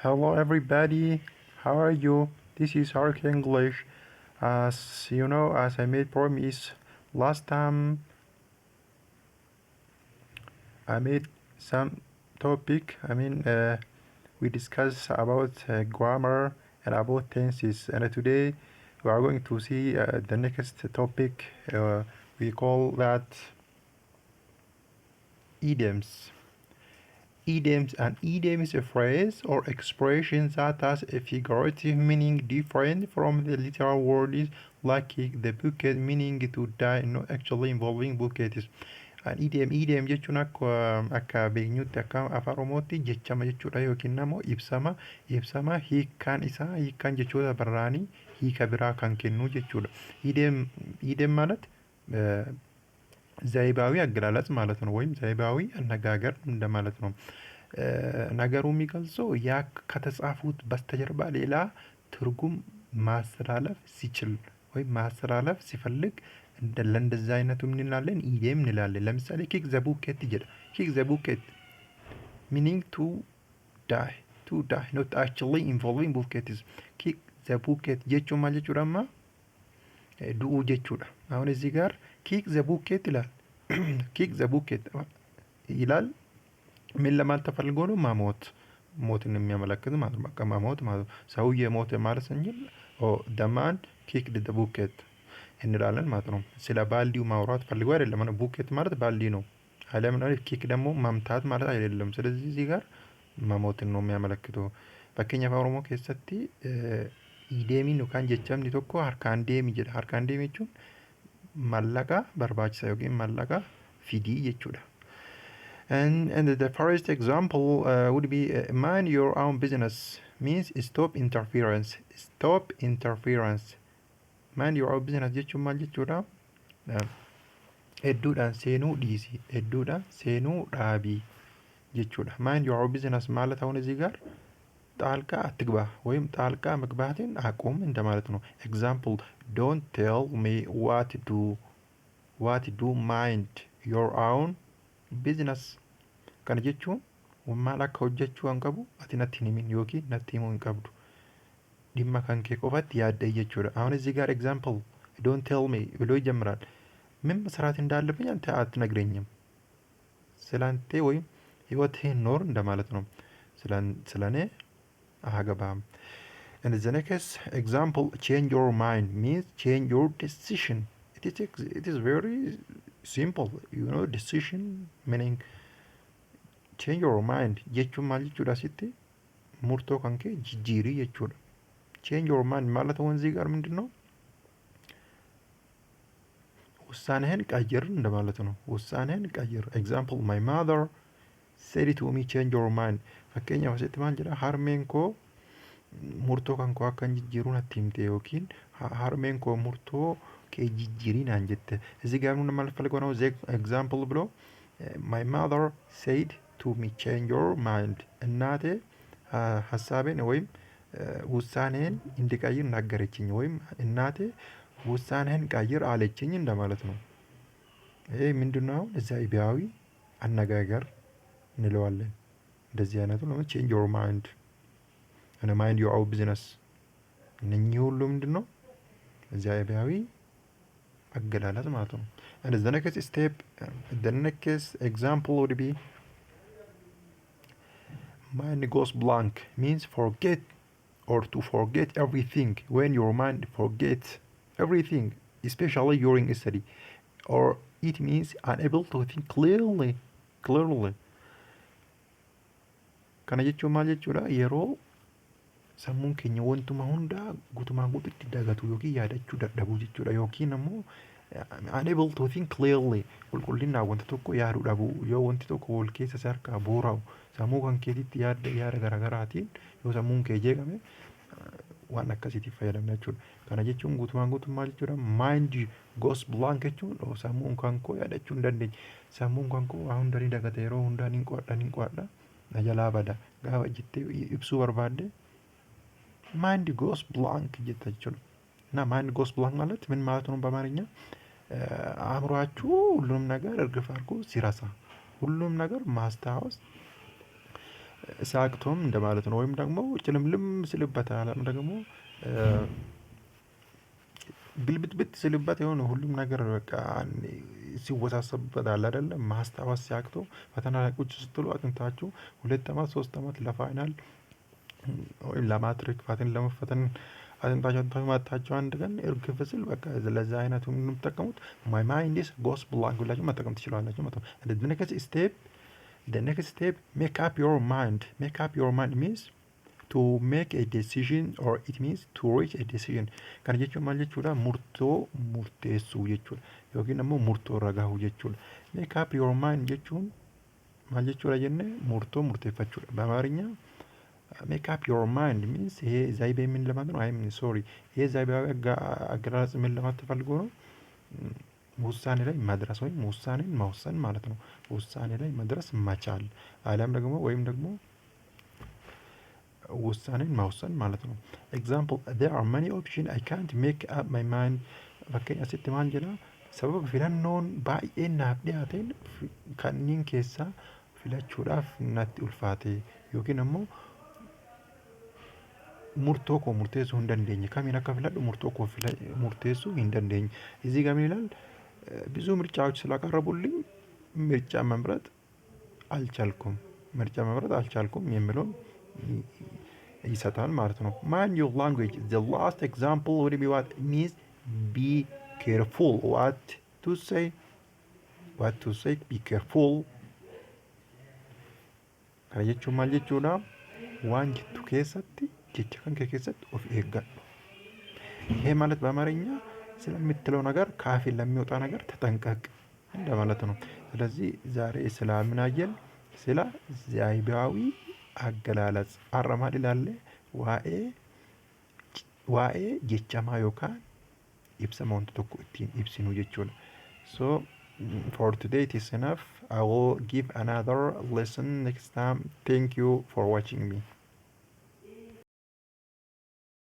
Hello everybody, how are you? This is Arc English. As you know, as I made promise last time, I made some topic. We discussed about grammar and about tenses, and today we are going to see the next topic. We call that idioms. An idiom is a phrase or expression that has a figurative meaning different from the literal word, like the bucket meaning to die, not actually involving buckets. An idiom jechuun akka beeknutti akka afaan oromootti jechama jechuudha yookiin immoo ibsama hiikkaan jechoota barraanii hiika biraa kan kennu jechuudha. ኢዲየም ማለት ዘይባዊ አገላለጽ ማለት ነው፣ ወይም ዘይባዊ አነጋገር እንደማለት ነው። ነገሩ የሚገልጸው ያ ከተጻፉት በስተጀርባ ሌላ ትርጉም ማስተላለፍ ሲችል ወይም ማስተላለፍ ሲፈልግ ለእንደዛ አይነቱ ምን እንላለን? ኢዲየም እንላለን። ለምሳሌ ኪክ ዘ ቡኬት ይጀዳ ኪክ ዘ ቡኬት ሚኒንግ ቱ ዳይ ኖት አክቹዋሊ ኢንቮልቪንግ ቡኬትስ ኪክ ዘ ቡኬት jechuun maal jechuudha? Du'uu jechuudha። አሁን እዚህ ጋር ኪክ ዘ ቡኬት ይላል። ኪክ ዘ ቡኬት ይላል። ምን ለማለት ተፈልጎ ነው? ሞትን የሚያመለክት ማለት ነው። በቃ መሞት ማለት ነው። ሰውዬ ሞተ ማለት ስንል ደማን ኪክ ደ ቡኬት እንላለን ማለት ነው። ስለ ባልዲው ማውራት ፈልጎ አይደለም። ቡኬት ማለት ባልዲ ነው። አለምን ኪክ ደግሞ መምታት ማለት አይደለም። ስለዚህ እዚህ ጋር መሞትን ነው የሚያመለክተው። በከኛ ኦሮሞ keessatti ኢዲየሚን yookaan jechamni tokko harkaan deemi jedha. Harkaan deemi jechuun mallaqa barbaachisa yookiin mallaqa fidii jechuudha. And the first example would be mind your own business means stop interference. Mind your own business jechuun maal jechuudha? Hedduudhaan seenuu dhiisi, hedduudhaan seenuu dhaabii jechuudha. Mind your own business ማለት አሁን እዚህ ጋር ጣልቃ አትግባ ወይም ጣልቃ መግባትን አቁም እንደማለት ነው። ኤግዛምፕል ዶንት ቴል ሚ ዋት ዱ ማይንድ ዮር አውን ቢዝነስ kana jechuun maal akka hojjechuu hin qabu ati natti hin himin yookiin natti himuu hin qabdu, dhimma kan kee qofatti yaadda'e jechuudha። አሁን እዚህ ጋር ኤግዛምፕል ዶንት ቴል ሚ ብሎ ይጀምራል። ምን መስራት እንዳለብኝ አንተ አትነግረኝም፣ ስላንተ ወይም ህይወትህን ኖር እንደማለት ነው። ስለኔ አገባም። And the next example, change your mind means change your decision. It is very simple, decision meaning change your mind jechuun maal jechuudha? Asitti murtoo kan kee jijjiirii jechuudha። change your mind ማለት አሁን እዚህ ጋር ምንድን ነው? ውሳኔህን ቀይር እንደማለት ነው። ውሳኔህን ቀይር። ኤግዛምፕል my mother said to me change your mind. fakkeenyaaf asitti maal jedha? harmeen koo murtoo kan koo akka jijjiiruu natti himte yookiin harmeen koo murtoo kee jijjiirii naan jette። እዚህ ጋር ምን ማለት ፈልጎ ነው? ኤግዛምፕል ብሎ my mother said to me change your mind እናቴ ሀሳቤን ወይም ውሳኔን እንድቀይር ነገረችኝ ወይም እናቴ ውሳኔን ቀይር አለችኝ እንደማለት ነው። ይሄ ምንድነው? ዘይቤያዊ አነጋገር እንለዋለን። እንደዚህ አይነቱ ነው change your mind and mind your own business። እነኚህ ሁሉ ምንድነው? ዘይቤያዊ አገላለጽ ማለት ነው። and the next example would be mind goes blank means forget or to forget everything. When your mind forgets everything, especially during study, or it means unable to think clearly. kana jechuun maal jechuudha? yeroo sammuun keenya wantuma hundaa guutumaan guututti dagatu yookiin yaadachuu dadhabuu jechuudha. yookiin ammoo unable to think clearly, qulqullinaan wanta tokko yaaduu dhabuu. yoo wanti tokko wal keessa isa harkaa boora'u sammuu kan keetitti yaada garaagaraatiin yoo sammuun kee jeeqame waan akkasiitiif fayyadamna jechuudha. kana jechuun guutumaan guutummaa jechuudha mind goes blank jechuun sammuun kan koo yaadachuu hin dandeenye. sammuun kan koo waa hunda ni dagata, yeroo hundaa ni qo'adha na jalaa bada gaafa jettee ibsuu barbaadde mind goes blank jetta jechuudha። እና mind goes blank ማለት ምን ማለት ነው በአማርኛ? አእምሮአችሁ ሁሉንም ነገር እርግፍ አድርጎ ሲረሳ፣ ሁሉም ነገር ማስታወስ ሲያቅቶም እንደማለት ነው። ወይም ደግሞ ጭልምልም ሲልበት አለም ደግሞ ግልብጥብጥ ሲልበት የሆነ ሁሉም ነገር በቃ ሲወሳሰብበት አለ አይደለም ማስታወስ ሲያቅቶ ፈተና ላይ ቁጭ ስትሉ አጥንታችሁ 2 አመት 3 አመት ለፋይናል ወይም ለማትሪክ ለመፈተን አጥንታችሁን ተማታችሁ አንድ ቀን እርግፍ ሲል በቃ ለዛ አይነቱ የምትጠቀሙት ማይ ማይንድ ኢዝ ጎስ ብላንክ ብላችሁ መጠቀም ትችላላችሁ ማለት ነው። the next step make up your mind. Make up your mind means to make a decision or it means to reach a decision. Kana jechuun maal jechuudha? Murtoo murteessuu jechuudha yookiin ammoo murtoo irra gahuu jechuudha. Make up your mind jechuun maal jechuudha jenne murtoo murteeffachuudha በአማርኛ ሜክ አፕ ዮር ማይንድ ሚንስ ይሄ ዛይቤ ምን ለማለት ነው? አይም ሶሪ ይሄ ዛይቤያዊ አገላለጽ ምን ለማለት ተፈልጎ ነው? ውሳኔ ላይ መድረስ ወይም ውሳኔን መወሰን ማለት ነው። ውሳኔ ላይ መድረስ መቻል አሊያም ደግሞ ወይም ደግሞ ውሳኔን መወሰን ማለት ነው። ኤግዛምፕል there are many options I can't make up my mind. Fakkeenya asitti maal jedha? Sababa filannoon baay'een naaf dhiyaateen kanneen keessaa filachuudhaaf natti ulfaate yookiin ammoo murtoo koo murteessuu hin dandeenye kamiin akka filadhu murtoo koo murteessuu hin dandeenye እዚህ ጋር ምን ይላል? ብዙ ምርጫዎች ስላቀረቡልኝ ምርጫ መምረጥ አልቻልኩም የሚለውን ይሰጣል ማለት ነው። Mind your language. The last example would be what means be careful. What to say? Be careful. Kana jechuun maal jechuudha? Waan jettu keessatti jecha kan kee keessatti of eeggadhu. ይሄ ማለት በአማርኛ ስለምትለው ነገር ካፌ ለሚወጣ ነገር ተጠንቀቅ እንደማለት ነው። ስለዚህ ዛሬ ስለምን አየን? ስለ ዛይቤያዊ አገላለጽ አረማድ ይላል ዋኤ ጀቻማ ዮካን ibsa wanti tokko ittiin ibsinu jechuudha. So for today it is enough. I will give another lesson next time. Thank you for watching me.